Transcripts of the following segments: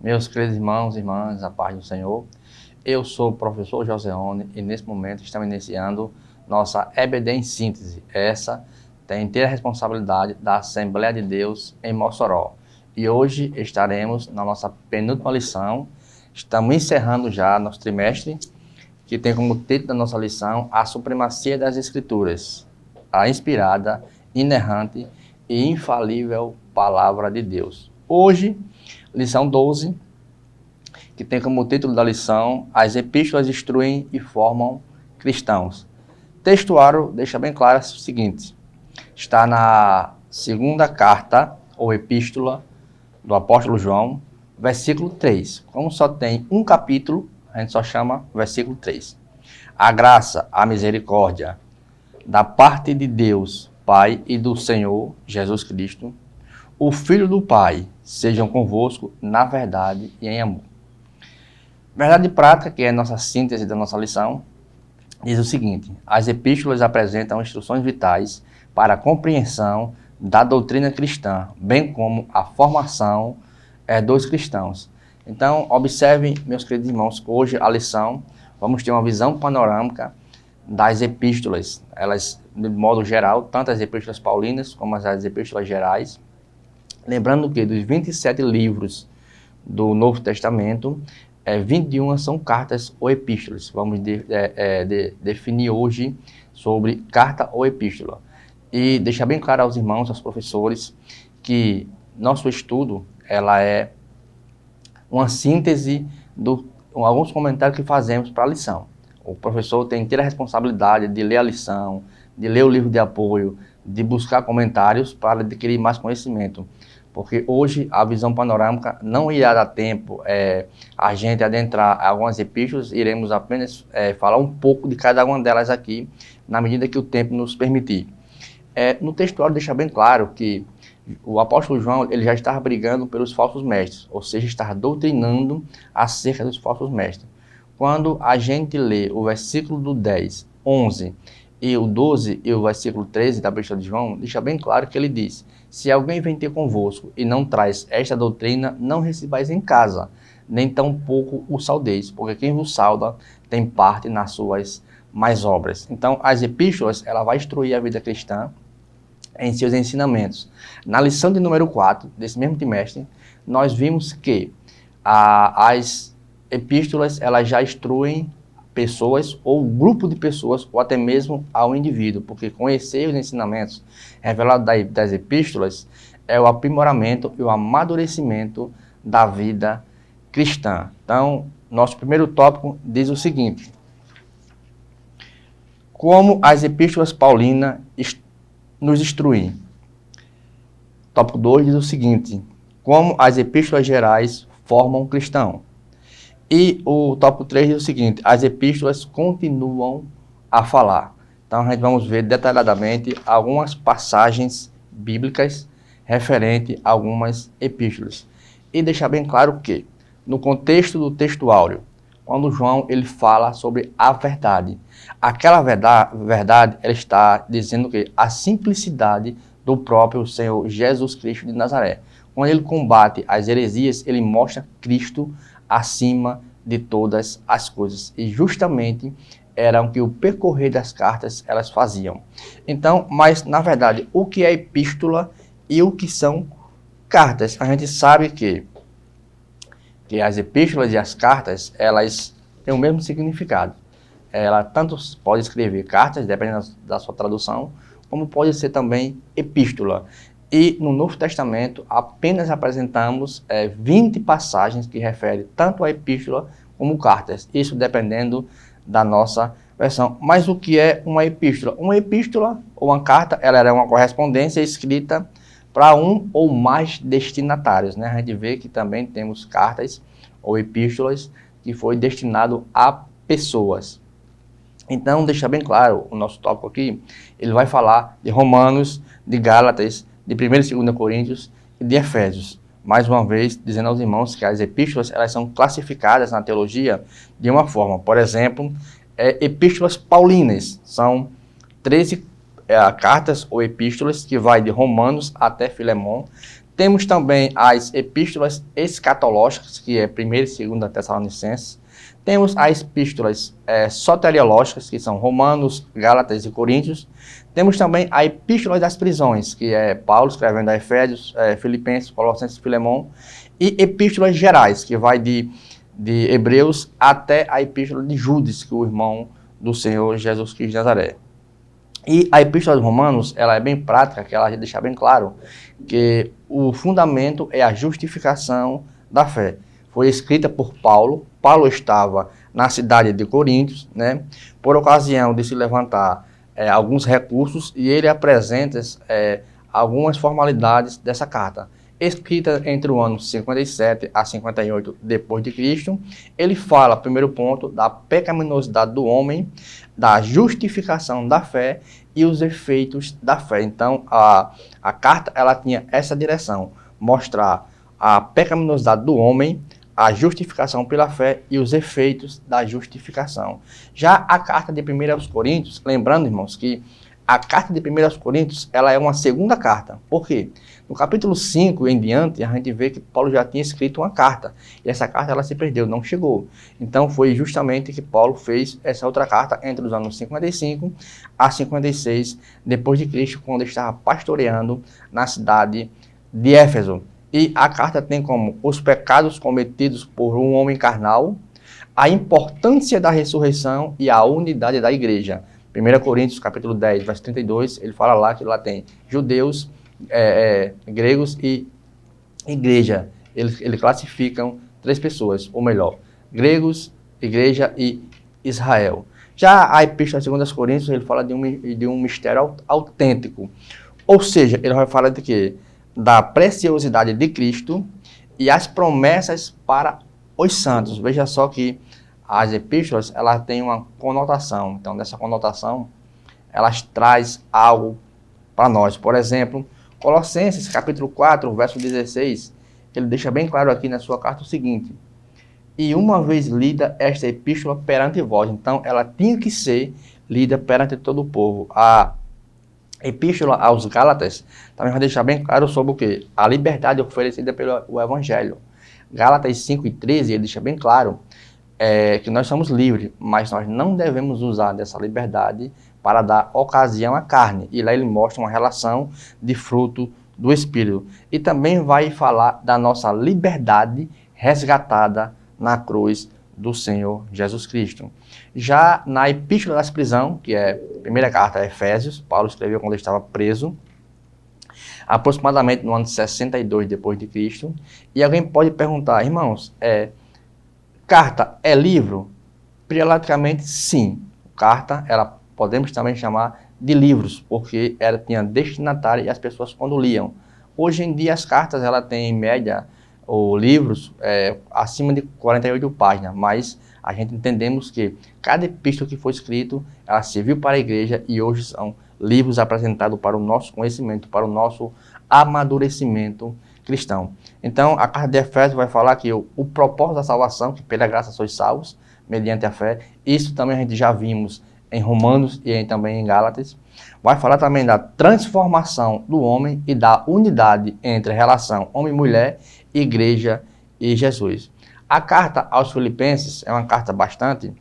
Meus queridos irmãos e irmãs, a paz do Senhor. Eu sou o professor Joseone e nesse momento estamos iniciando nossa EBD em síntese. Essa tem inteira responsabilidade da Assembleia de Deus em Mossoró. E hoje estaremos na nossa penúltima lição. Estamos encerrando já nosso trimestre, que tem como título da nossa lição a supremacia das Escrituras, a inspirada, inerrante e infalível Palavra de Deus. Hoje, lição 12, que tem como título da lição As Epístolas Instruem e Formam Cristãos. Textuário deixa bem claro o seguinte: está na segunda carta ou epístola do apóstolo João, versículo 3. Como só tem um capítulo, a gente só chama versículo 3. A graça, a misericórdia da parte de Deus, Pai, e do Senhor Jesus Cristo, o Filho do Pai, sejam convosco na verdade e em amor. Verdade prática, que é a nossa síntese da nossa lição, diz o seguinte: as epístolas apresentam instruções vitais para a compreensão da doutrina cristã, bem como a formação dos cristãos. Então, observem, meus queridos irmãos, hoje a lição, vamos ter uma visão panorâmica das epístolas, elas, de modo geral, tanto as epístolas paulinas como as epístolas gerais. Lembrando que dos 27 livros do Novo Testamento, 21 são cartas ou epístolas. Vamos definir hoje sobre carta ou epístola. E deixar bem claro aos irmãos, aos professores, que nosso estudo ela é uma síntese de alguns comentários que fazemos para a lição. O professor tem inteira responsabilidade de ler a lição, de ler o livro de apoio, de buscar comentários para adquirir mais conhecimento. Porque hoje a visão panorâmica não irá dar tempo a gente adentrar algumas epístolas, iremos apenas falar um pouco de cada uma delas aqui, na medida que o tempo nos permitir. No textuário deixa bem claro que o apóstolo João ele já estava brigando pelos falsos mestres, ou seja, estava doutrinando acerca dos falsos mestres. Quando a gente lê o versículo do 10, 11 e o 12 e o versículo 13 da epístola de João, deixa bem claro que ele diz: se alguém vem ter convosco e não traz esta doutrina, não recebais em casa, nem tampouco o saudeis, porque quem vos sauda tem parte nas suas mais obras. Então, as epístolas, ela vai instruir a vida cristã em seus ensinamentos. Na lição de número 4, desse mesmo trimestre, nós vimos que as epístolas, elas já instruem pessoas ou grupo de pessoas ou até mesmo ao indivíduo, porque conhecer os ensinamentos revelados das epístolas é o aprimoramento e o amadurecimento da vida cristã. Então, nosso primeiro tópico diz o seguinte: como as epístolas paulinas nos instruem. Tópico 2 diz o seguinte: como as epístolas gerais formam cristão. E o tópico 3 diz o seguinte: as epístolas continuam a falar. Então a gente vamos ver detalhadamente algumas passagens bíblicas referente a algumas epístolas. E deixar bem claro que, no contexto do texto áureo, quando João ele fala sobre a verdade, aquela verdade ela está dizendo que a simplicidade do próprio Senhor Jesus Cristo de Nazaré. Quando ele combate as heresias, ele mostra Cristo acima de todas as coisas. E justamente era o que o percorrer das cartas elas faziam. Então, mas na verdade, o que é epístola e o que são cartas? A gente sabe que as epístolas e as cartas, elas têm o mesmo significado. Ela tanto pode escrever cartas, dependendo da sua tradução, como pode ser também epístola. E no Novo Testamento apenas apresentamos 20 passagens que referem tanto a epístola como cartas. Isso dependendo da nossa versão. Mas o que é uma epístola? Uma epístola ou uma carta, ela é uma correspondência escrita para um ou mais destinatários, né? A gente vê que também temos cartas ou epístolas que foi destinado a pessoas. Então, deixa bem claro, o nosso tópico aqui, ele vai falar de Romanos, de Gálatas, de 1ª e 2ª Coríntios e de Efésios. Mais uma vez, dizendo aos irmãos que as epístolas elas são classificadas na teologia de uma forma. Por exemplo, epístolas paulinas, são 13 cartas ou epístolas que vai de Romanos até Filemão. Temos também as epístolas escatológicas, que é 1ª e 2ª Tessalonicenses. Temos as epístolas soteriológicas, que são Romanos, Gálatas e Coríntios. Temos também a epístola das prisões, que é Paulo escrevendo a Efésios, Filipenses, Colossenses e Filemão. E epístolas gerais, que vai de Hebreus até a epístola de Judas, que é o irmão do Senhor Jesus Cristo de Nazaré. E a epístola dos Romanos, ela é bem prática, que ela deixa bem claro que o fundamento é a justificação da fé. Foi escrita por Paulo. Paulo estava na cidade de Coríntios, né, por ocasião de se levantar alguns recursos, e ele apresenta algumas formalidades dessa carta. Escrita entre o ano 57 a 58 depois de Cristo, ele fala, primeiro ponto, da pecaminosidade do homem, da justificação da fé e os efeitos da fé. Então, a carta ela tinha essa direção, mostrar a pecaminosidade do homem, a justificação pela fé e os efeitos da justificação. Já a carta de 1 aos Coríntios, lembrando, irmãos, que a carta de 1 aos Coríntios, ela é uma segunda carta. Por quê? No capítulo 5 em diante, a gente vê que Paulo já tinha escrito uma carta. E essa carta ela se perdeu, não chegou. Então foi justamente que Paulo fez essa outra carta entre os anos 55 a 56 depois de Cristo, quando ele estava pastoreando na cidade de Éfeso. E a carta tem como os pecados cometidos por um homem carnal, a importância da ressurreição e a unidade da igreja. 1 Coríntios, capítulo 10, verso 32, ele fala lá que lá tem judeus, gregos e igreja. Eles classificam 3 pessoas, ou melhor, gregos, igreja e Israel. Já a epístola de 2 Coríntios, ele fala de um mistério autêntico. Ou seja, ele vai falar de quê? Da preciosidade de Cristo e as promessas para os santos. Veja só que as epístolas, elas têm uma conotação. Então, dessa conotação, elas trazem algo para nós. Por exemplo, Colossenses, capítulo 4, verso 16, ele deixa bem claro aqui na sua carta o seguinte: e uma vez lida esta epístola perante vós. Então, ela tinha que ser lida perante todo o povo. A epístola aos Gálatas também vai deixar bem claro sobre o quê? A liberdade oferecida pelo Evangelho. Gálatas 5:13, ele deixa bem claro que nós somos livres, mas nós não devemos usar dessa liberdade para dar ocasião à carne. E lá ele mostra uma relação de fruto do Espírito. E também vai falar da nossa liberdade resgatada na cruz do Senhor Jesus Cristo. Já na Epístola das Prisões, que é a primeira carta a Efésios, Paulo escreveu quando ele estava preso, aproximadamente no ano 62 depois de Cristo. E alguém pode perguntar, irmãos, carta é livro? Periodicamente, sim. Carta, ela podemos também chamar de livros, porque ela tinha destinatário e as pessoas quando liam. Hoje em dia as cartas ela têm em média ou livros acima de 48 páginas, mas a gente entendemos que cada epístola que foi escrito, ela serviu para a igreja e hoje são livros apresentados para o nosso conhecimento, para o nosso amadurecimento cristão. Então, a carta de Efésios vai falar que o propósito da salvação, que pela graça sois salvos, mediante a fé, isso também a gente já vimos em Romanos e também em Gálatas. Vai falar também da transformação do homem e da unidade entre a relação homem e mulher, igreja e Jesus. A carta aos Filipenses é uma carta bastante,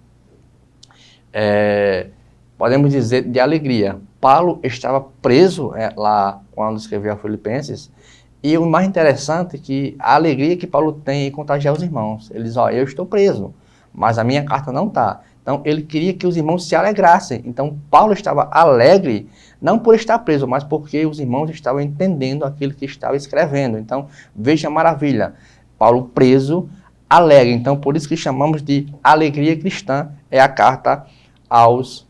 podemos dizer, de alegria. Paulo estava preso lá quando escreveu a Filipenses, e o mais interessante é que a alegria que Paulo tem em contagiar os irmãos. Ele diz, eu estou preso, mas a minha carta não está. Então, ele queria que os irmãos se alegrassem. Então, Paulo estava alegre, não por estar preso, mas porque os irmãos estavam entendendo aquilo que estava escrevendo. Então, veja a maravilha. Paulo preso, alegre. Então, por isso que chamamos de alegria cristã, é a carta aos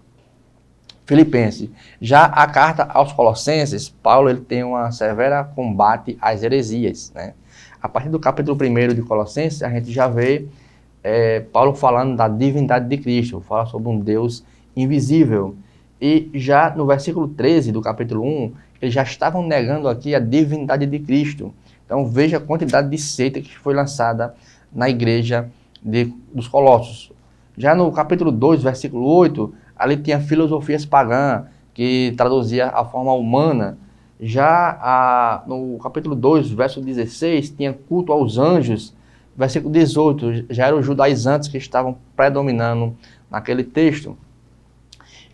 Filipenses. Já a carta aos Colossenses, Paulo ele tem uma severa combate às heresias, né? A partir do capítulo 1 de Colossenses, a gente já vê Paulo falando da divindade de Cristo, fala sobre um Deus invisível. E já no versículo 13 do capítulo 1, eles já estavam negando aqui a divindade de Cristo. Então veja a quantidade de seita que foi lançada na igreja dos Colossos. Já no capítulo 2, versículo 8, ali tinha filosofias pagãs, que traduzia a forma humana. Já no capítulo 2, verso 16, tinha culto aos anjos. Versículo 18, já eram os judaizantes que estavam predominando naquele texto.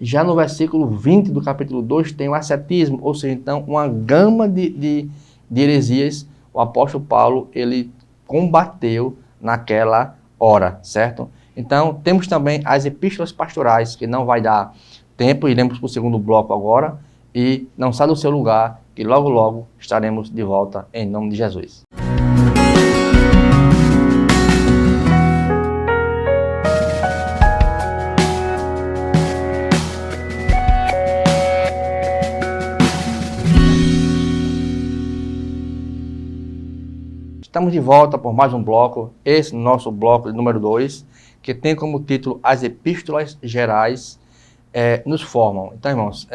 Já no versículo 20 do capítulo 2 tem o ascetismo, ou seja, então uma gama de heresias o apóstolo Paulo ele combateu naquela hora, certo? Então temos também as epístolas pastorais, que não vai dar tempo, iremos para o segundo bloco agora, e não sai do seu lugar, que logo logo estaremos de volta em nome de Jesus. Estamos de volta por mais um bloco, esse nosso bloco número 2, que tem como título As Epístolas Gerais nos formam. Então, irmãos,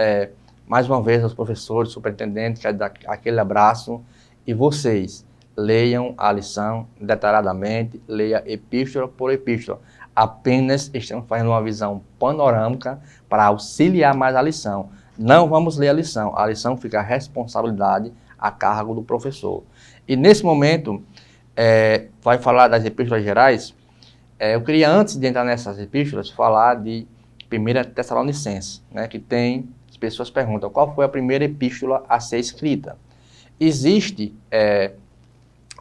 mais uma vez, os professores, superintendentes, quero dar aquele abraço, e vocês leiam a lição detalhadamente, leia epístola por epístola. Apenas estamos fazendo uma visão panorâmica para auxiliar mais a lição. Não vamos ler a lição fica a responsabilidade a cargo do professor. E nesse momento, vai falar das epístolas gerais. Eu queria, antes de entrar nessas epístolas, falar de 1 Tessalonicenses, né, que tem, as pessoas perguntam, qual foi a primeira epístola a ser escrita? Existem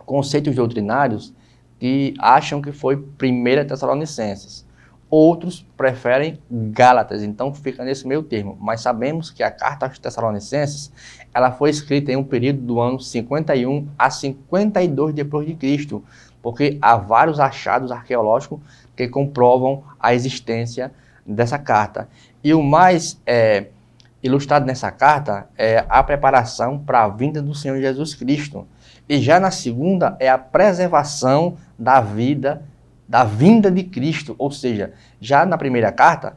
conceitos doutrinários que acham que foi 1 Tessalonicenses. Outros preferem Gálatas, então fica nesse meio termo. Mas sabemos que a carta aos Tessalonicenses, ela foi escrita em um período do ano 51 a 52 depois de Cristo, porque há vários achados arqueológicos que comprovam a existência dessa carta. E o mais ilustrado nessa carta é a preparação para a vinda do Senhor Jesus Cristo. E já na segunda é a preservação da vinda de Cristo, ou seja, já na primeira carta,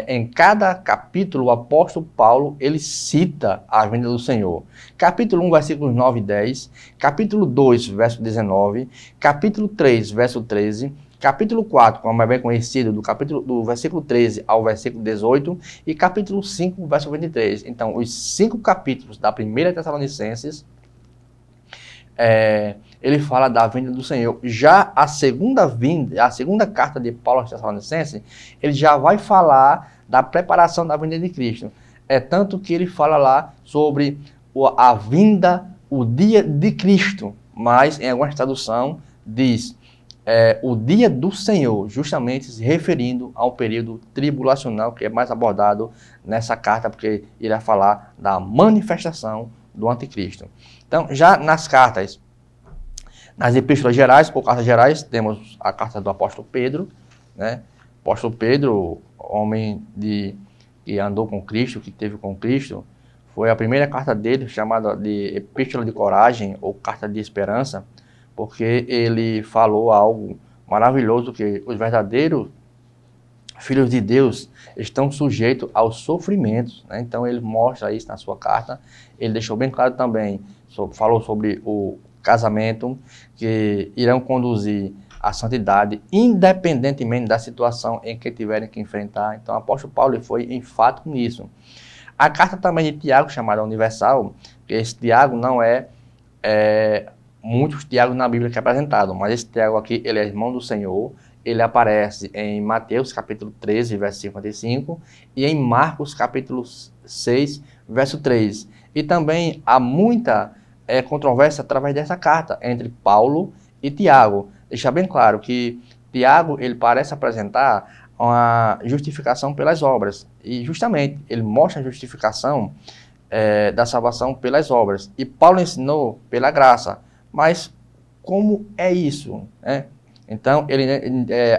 em cada capítulo, o apóstolo Paulo, ele cita a vinda do Senhor. Capítulo 1, versículos 9 e 10, capítulo 2, verso 19, capítulo 3, verso 13, capítulo 4, como é bem conhecido, do versículo 13 ao versículo 18, e capítulo 5, verso 23. Então, os 5 capítulos da primeira Tessalonicenses, ele fala da vinda do Senhor. Já a segunda carta de Paulo aos Tessalonicenses, ele já vai falar da preparação da vinda de Cristo. É tanto que ele fala lá sobre a vinda, o dia de Cristo, mas em alguma tradução diz o dia do Senhor, justamente se referindo ao período tribulacional, que é mais abordado nessa carta, porque irá falar da manifestação do anticristo. Então, já nas cartas, nas epístolas gerais, ou cartas gerais, temos a carta do apóstolo Pedro, né? Apóstolo Pedro, homem que andou com Cristo, que teve com Cristo, foi a primeira carta dele, chamada de Epístola de Coragem, ou Carta de Esperança, porque ele falou algo maravilhoso, que os verdadeiros filhos de Deus estão sujeitos aos sofrimentos, né? Então ele mostra isso na sua carta. Ele deixou bem claro também, falou sobre o casamento, que irão conduzir à santidade, independentemente da situação em que tiverem que enfrentar. Então o apóstolo Paulo foi enfático nisso. A carta também de Tiago, chamada Universal, que esse Tiago não muitos Tiago na Bíblia que é apresentado, mas esse Tiago aqui, ele é irmão do Senhor. Ele aparece em Mateus, capítulo 13, verso 55, e em Marcos, capítulo 6, verso 3. E também há muita controvérsia através dessa carta entre Paulo e Tiago. Deixar bem claro que Tiago, ele parece apresentar uma justificação pelas obras. E justamente, ele mostra a justificação da salvação pelas obras. E Paulo ensinou pela graça. Mas como é isso, né? Então,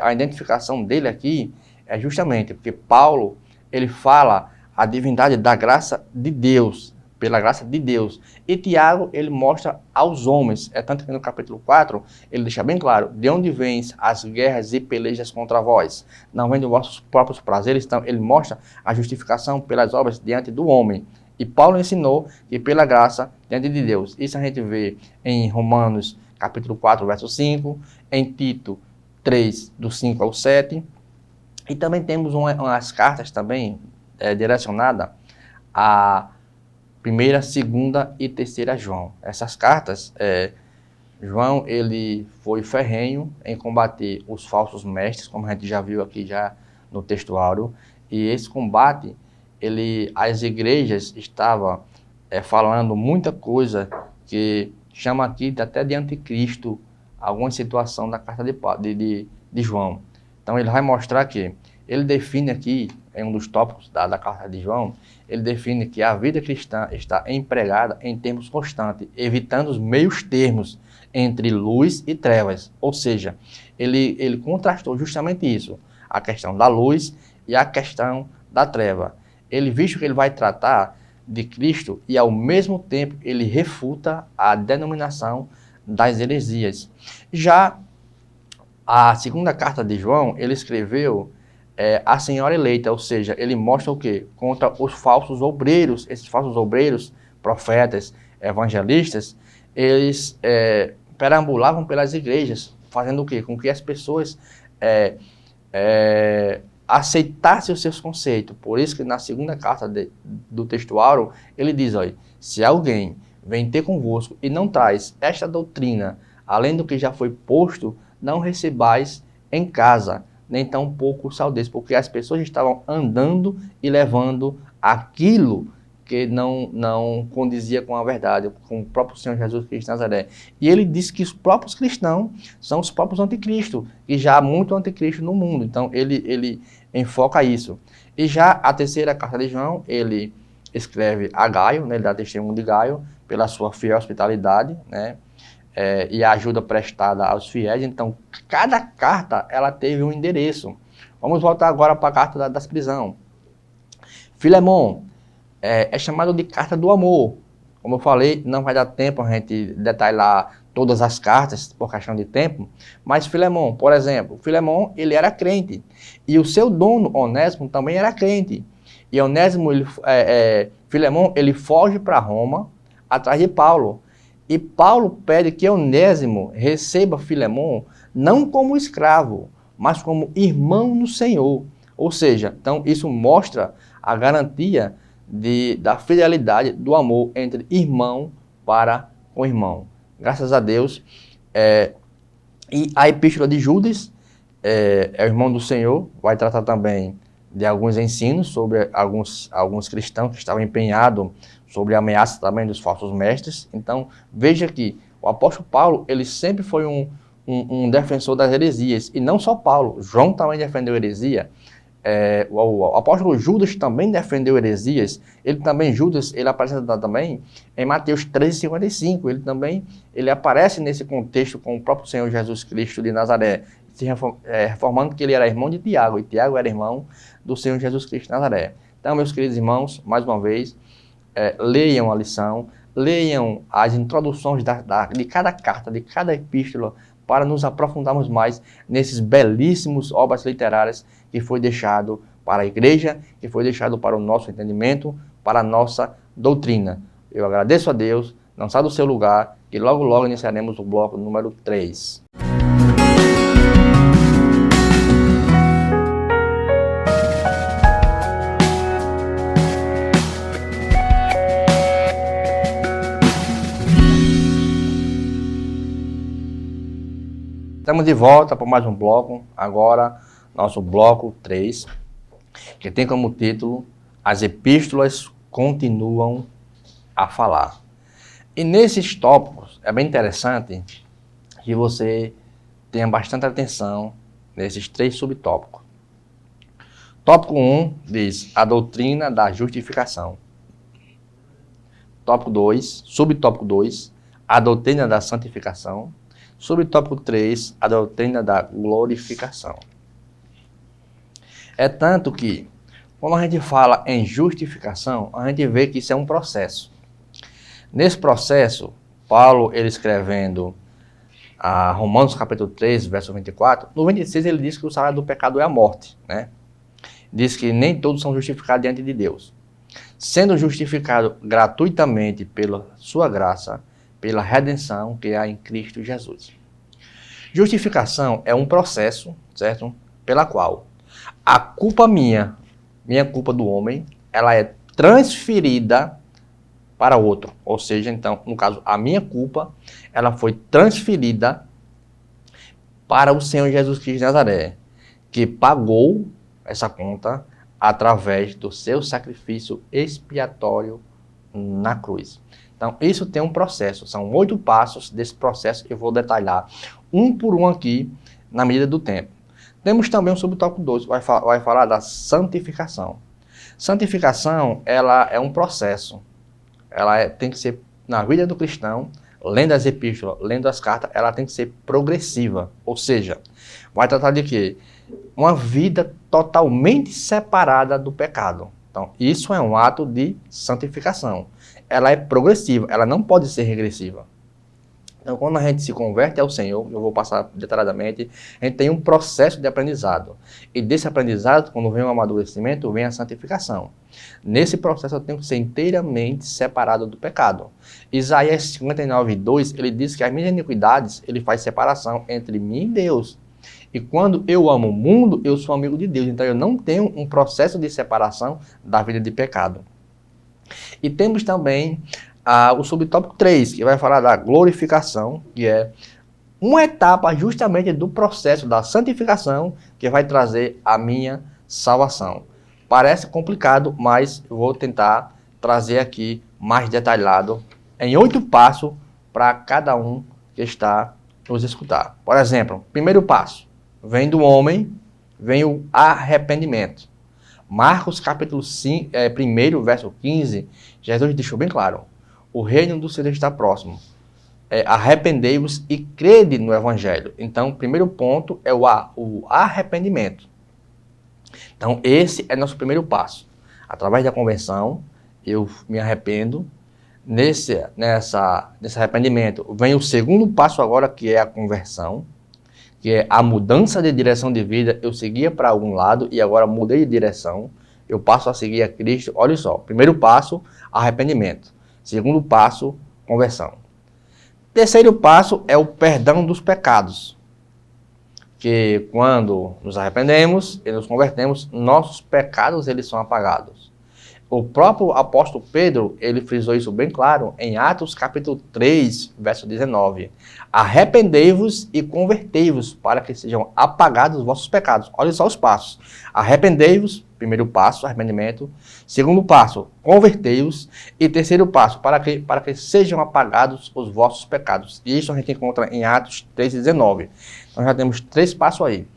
a identificação dele aqui é justamente porque Paulo, ele fala a divindade da graça de Deus, pela graça de Deus. E Tiago, ele mostra aos homens, tanto que no capítulo 4, ele deixa bem claro, de onde vêm as guerras e pelejas contra vós? Não vêm dos vossos próprios prazeres, então ele mostra a justificação pelas obras diante do homem. E Paulo ensinou que pela graça diante de Deus. Isso a gente vê em Romanos, capítulo 4, verso 5, em Tito 3, do 5 ao 7. E também temos umas cartas também direcionadas a Primeira, segunda e terceira João. Essas cartas, João ele foi ferrenho em combater os falsos mestres, como a gente já viu aqui já no texto áureo, e esse combate, as igrejas estavam falando muita coisa que chama aqui até de anticristo, alguma situação da carta de João. Então ele vai mostrar que ele define aqui, em um dos tópicos da carta de João, ele define que a vida cristã está empregada em termos constantes, evitando os meios termos entre luz e trevas. Ou seja, ele contrastou justamente isso, a questão da luz e a questão da treva. Visto que ele vai tratar de Cristo e ao mesmo tempo ele refuta a denominação das heresias. Já a segunda carta de João, ele escreveu a senhora eleita, ou seja, ele mostra o quê? Contra os falsos obreiros. Esses falsos obreiros, profetas, evangelistas, eles perambulavam pelas igrejas, fazendo o quê? Com que as pessoas aceitassem os seus conceitos. Por isso que na segunda carta do texto áureo, ele diz, olha, se alguém vem ter convosco e não traz esta doutrina, além do que já foi posto, não recebais em casa, nem tão pouco saudeis, porque as pessoas estavam andando e levando aquilo que não condizia com a verdade, com o próprio Senhor Jesus Cristo de Nazaré. E ele disse que os próprios cristãos são os próprios anticristos, e já há muito anticristo no mundo, então ele enfoca isso. E já a terceira carta de João, ele escreve a Gaio, né, ele dá testemunho de Gaio, pela sua fiel hospitalidade, né, e a ajuda prestada aos fiéis. Então, cada carta, ela teve um endereço. Vamos voltar agora para a carta das prisões. Filemon é chamado de carta do amor. Como eu falei, não vai dar tempo a gente detalhar todas as cartas por questão de tempo, mas Filemon, por exemplo, Filemon, ele era crente, e o seu dono, Onésimo, também era crente. E Onésimo, Filemon, ele foge para Roma atrás de Paulo. E Paulo pede que Onésimo receba Filemon não como escravo, mas como irmão no Senhor. Ou seja, então isso mostra a garantia da fidelidade, do amor entre irmão para com irmão. Graças a Deus. E a epístola de Judas, o irmão do Senhor, vai tratar também de alguns ensinos sobre alguns cristãos que estavam empenhados sobre a ameaça também dos falsos mestres. Então, veja que o apóstolo Paulo, ele sempre foi um defensor das heresias. E não só Paulo, João também defendeu heresia. O apóstolo Judas também defendeu heresias. Judas aparece também em Mateus 13,55. Ele aparece nesse contexto com o próprio Senhor Jesus Cristo de Nazaré, se reformando que ele era irmão de Tiago, e Tiago era irmão do Senhor Jesus Cristo de Nazaré. Então, meus queridos irmãos, mais uma vez, leiam a lição, leiam as introduções de cada carta, de cada epístola, para nos aprofundarmos mais nesses belíssimos obras literárias que foi deixado para a igreja, que foi deixado para o nosso entendimento, para a nossa doutrina. Eu agradeço a Deus, não saia do seu lugar, que logo logo iniciaremos o bloco número 3. Estamos de volta para mais um bloco, agora nosso bloco 3, que tem como título As Epístolas Continuam a Falar. E nesses tópicos é bem interessante que você tenha bastante atenção nesses 3 subtópicos. Tópico 1 diz a doutrina da justificação. Tópico 2, subtópico 2, a doutrina da santificação. Subtópico 3, a doutrina da glorificação. É tanto que, quando a gente fala em justificação, a gente vê que isso é um processo. Nesse processo, Paulo, ele escrevendo a Romanos capítulo 3, verso 24, no 26 ele diz que o salário do pecado é a morte, né? Diz que nem todos são justificados diante de Deus. Sendo justificado gratuitamente pela sua graça, pela redenção que há em Cristo Jesus. Justificação é um processo, certo? Pela qual a culpa minha culpa do homem, ela é transferida para outro. Ou seja, então, no caso, a minha culpa, ela foi transferida para o Senhor Jesus Cristo de Nazaré, que pagou essa conta através do seu sacrifício expiatório na cruz. Então, isso tem um processo, são 8 passos desse processo que eu vou detalhar um por um aqui na medida do tempo. Temos também um subtópico 2, vai falar da santificação. Santificação, ela é um processo, tem que ser, na vida do cristão, lendo as epístolas, lendo as cartas, ela tem que ser progressiva, ou seja, vai tratar de quê? Uma vida totalmente separada do pecado. Então, isso é um ato de santificação. Ela é progressiva, ela não pode ser regressiva. Então, quando a gente se converte ao Senhor, eu vou passar detalhadamente, a gente tem um processo de aprendizado. E desse aprendizado, quando vem o amadurecimento, vem a santificação. Nesse processo, eu tenho que ser inteiramente separado do pecado. Isaías 59:2, ele diz que as minhas iniquidades, ele faz separação entre mim e Deus. E quando eu amo o mundo, eu sou amigo de Deus. Então, eu não tenho um processo de separação da vida de pecado. E temos também o subtópico 3, que vai falar da glorificação, que é uma etapa justamente do processo da santificação que vai trazer a minha salvação. Parece complicado, mas eu vou tentar trazer aqui mais detalhado em 8 passos para cada um que está nos escutar. Por exemplo, primeiro passo, vem do homem, vem o arrependimento. Marcos capítulo 5, 1, verso 15, Jesus deixou bem claro, o reino do Senhor está próximo. Arrependei-vos e crede no Evangelho. Então, o primeiro ponto é o arrependimento. Então, esse é nosso primeiro passo. Através da conversão, eu me arrependo. Nesse arrependimento, vem o segundo passo agora, que é a conversão, que é a mudança de direção de vida. Eu seguia para algum lado e agora mudei de direção. Eu passo a seguir a Cristo. Olha só, primeiro passo, arrependimento. Segundo passo, conversão. Terceiro passo é o perdão dos pecados. Que quando nos arrependemos e nos convertemos, nossos pecados eles são apagados. O próprio apóstolo Pedro, ele frisou isso bem claro em Atos capítulo 3, verso 19. Arrependei-vos e convertei-vos para que sejam apagados os vossos pecados. Olha só os passos. Arrependei-vos, primeiro passo, arrependimento. Segundo passo, convertei-vos. E terceiro passo, para que sejam apagados os vossos pecados. E isso a gente encontra em Atos 3,19. Então já temos 3 passos aí.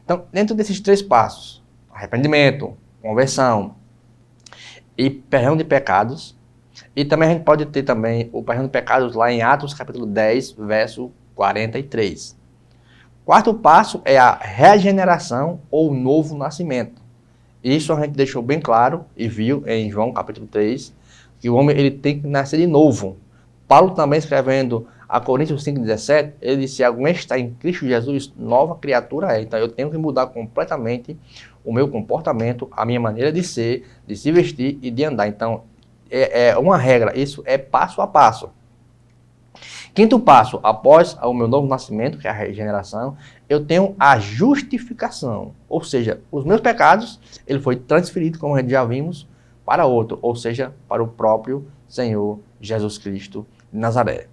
Então, dentro desses 3 passos, arrependimento, conversão e perdão de pecados. E também a gente pode ter também o perdão de pecados lá em Atos capítulo 10, verso 43. Quarto passo é a regeneração ou novo nascimento. Isso a gente deixou bem claro e viu em João capítulo 3, que o homem ele tem que nascer de novo. Paulo também escrevendo a Coríntios 5,17, ele disse, se alguém está em Cristo Jesus, nova criatura é. Então eu tenho que mudar completamente o meu comportamento, a minha maneira de ser, de se vestir e de andar. Então é uma regra, isso é passo a passo. Quinto passo, após o meu novo nascimento, que é a regeneração, eu tenho a justificação. Ou seja, os meus pecados, ele foi transferido, como já vimos, para outro, ou seja, para o próprio Senhor Jesus Cristo de Nazaré.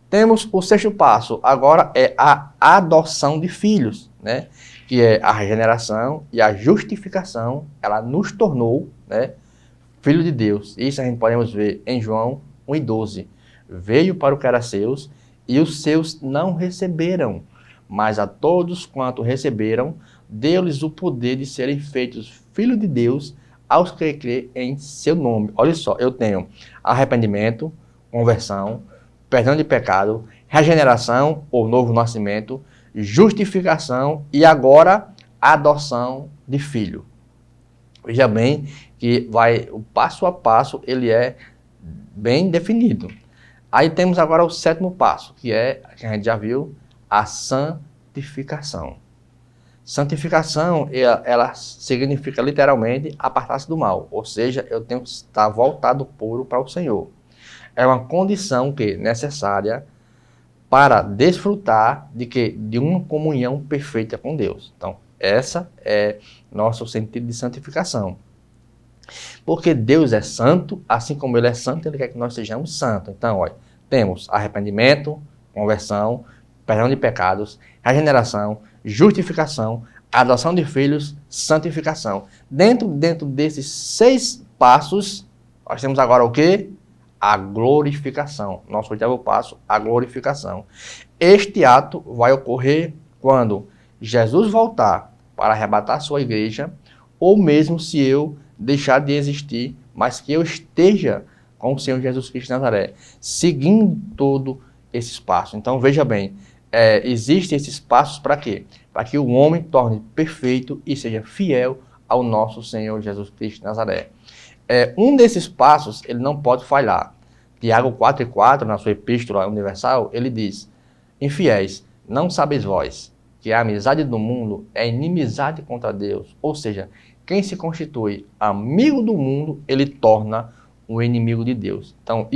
Temos o sexto passo, agora é a adoção de filhos, né? Que é a regeneração e a justificação, ela nos tornou, né, filho de Deus. Isso a gente podemos ver em João 1,12. Veio para o que era seus, e os seus não receberam. Mas a todos quanto receberam, deu-lhes o poder de serem feitos filhos de Deus, aos que crê em seu nome. Olha só, eu tenho arrependimento, conversão, perdão de pecado, regeneração ou novo nascimento, justificação e agora adoção de filho. Veja bem que o passo a passo ele é bem definido. Aí temos agora o sétimo passo, que a gente já viu, a santificação. Santificação, ela significa literalmente apartar-se do mal, ou seja, eu tenho que estar voltado puro para o Senhor. É uma condição necessária para desfrutar de uma comunhão perfeita com Deus. Então, essa é nosso sentido de santificação. Porque Deus é santo, assim como Ele é santo, Ele quer que nós sejamos santos. Então, olha, temos arrependimento, conversão, perdão de pecados, regeneração, justificação, adoção de filhos, santificação. Dentro desses 6 passos, nós temos agora o quê? A glorificação. Nosso 8º passo, a glorificação. Este ato vai ocorrer quando Jesus voltar para arrebatar a sua igreja, ou mesmo se eu deixar de existir, mas que eu esteja com o Senhor Jesus Cristo de Nazaré, seguindo todo esse passo. Então, veja bem, existem esses passos para quê? Para que o homem torne perfeito e seja fiel ao nosso Senhor Jesus Cristo de Nazaré. Um desses passos, ele não pode falhar. Tiago 4,4, na sua epístola universal, ele diz: infiéis, não sabeis vós que a amizade do mundo é inimizade contra Deus? Ou seja, quem se constitui amigo do mundo, ele torna um inimigo de Deus. Então,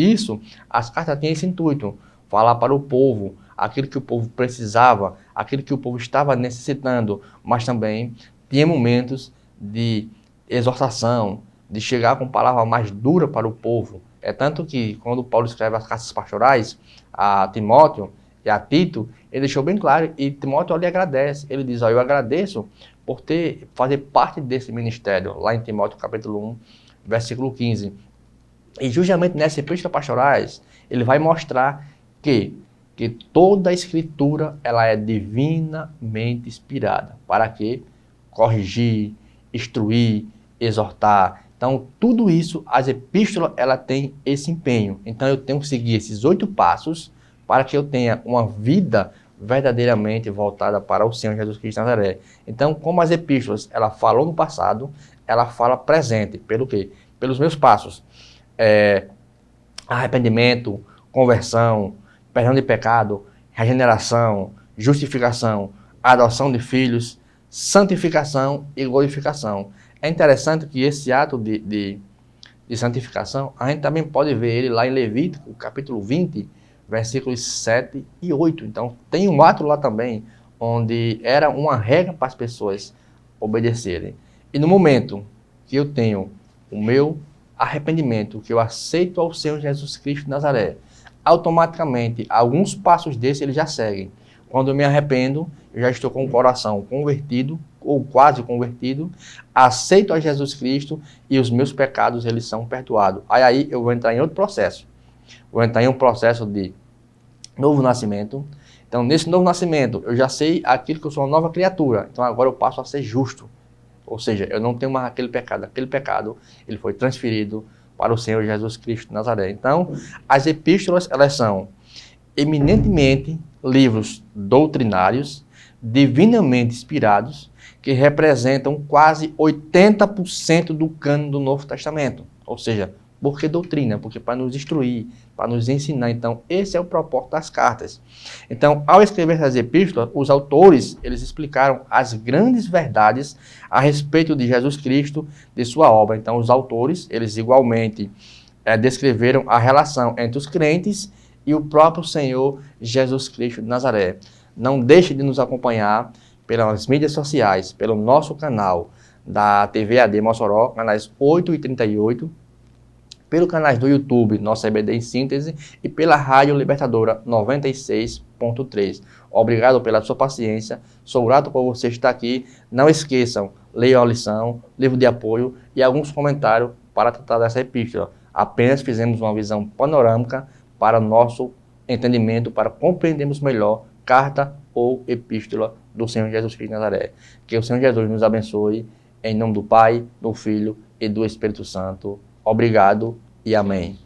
as cartas têm esse intuito, falar para o povo aquilo que o povo precisava, aquilo que o povo estava necessitando, mas também tinha momentos de exortação, de chegar com palavra mais dura para o povo. É tanto que, quando Paulo escreve as cartas pastorais a Timóteo e a Tito, ele deixou bem claro, e Timóteo lhe agradece. Ele diz: eu agradeço por fazer parte desse ministério, lá em Timóteo capítulo 1, versículo 15. E justamente nessas epístolas pastorais, ele vai mostrar que toda a escritura ela é divinamente inspirada. Para quê? Corrigir, instruir, exortar. Então, tudo isso, as epístolas, ela tem esse empenho. Então, eu tenho que seguir esses 8 passos para que eu tenha uma vida verdadeiramente voltada para o Senhor Jesus Cristo de Nazaré. Então, como as epístolas, ela falou no passado, ela fala presente. Pelo quê? Pelos meus passos. Arrependimento, conversão, perdão de pecado, regeneração, justificação, adoção de filhos, santificação e glorificação. É interessante que esse ato de santificação, a gente também pode ver ele lá em Levítico, capítulo 20, versículos 7 e 8. Então, tem um ato lá também, onde era uma regra para as pessoas obedecerem. E no momento que eu tenho o meu arrependimento, que eu aceito ao Senhor Jesus Cristo de Nazaré, automaticamente, alguns passos desses eles já seguem. Quando eu me arrependo, eu já estou com o coração convertido, ou quase convertido, aceito a Jesus Cristo e os meus pecados eles são perdoados. Aí eu vou entrar em outro processo. Vou entrar em um processo de novo nascimento. Então, nesse novo nascimento, eu já sei aquilo que eu sou uma nova criatura. Então, agora eu passo a ser justo. Ou seja, eu não tenho mais aquele pecado. Aquele pecado, ele foi transferido para o Senhor Jesus Cristo de Nazaré. Então, as epístolas, elas são eminentemente livros doutrinários, divinamente inspirados, que representam quase 80% do cânon do Novo Testamento. Ou seja, por que doutrina? Porque para nos instruir, para nos ensinar. Então, esse é o propósito das cartas. Então, ao escrever essas epístolas, os autores, eles explicaram as grandes verdades a respeito de Jesus Cristo, de sua obra. Então, os autores, eles igualmente descreveram a relação entre os crentes e o próprio Senhor Jesus Cristo de Nazaré. Não deixe de nos acompanhar pelas mídias sociais, pelo nosso canal da TV AD Mossoró, canais 8 e 38, pelo canal do YouTube, nossa EBD em Síntese, e pela Rádio Libertadora 96.3. Obrigado pela sua paciência, sou grato por você estar aqui. Não esqueçam, leiam a lição, livro de apoio e alguns comentários para tratar dessa epístola. Apenas fizemos uma visão panorâmica para nosso entendimento, para compreendermos melhor carta ou epístola do Senhor Jesus Cristo de Nazaré. Que o Senhor Jesus nos abençoe, em nome do Pai, do Filho e do Espírito Santo. Obrigado e amém.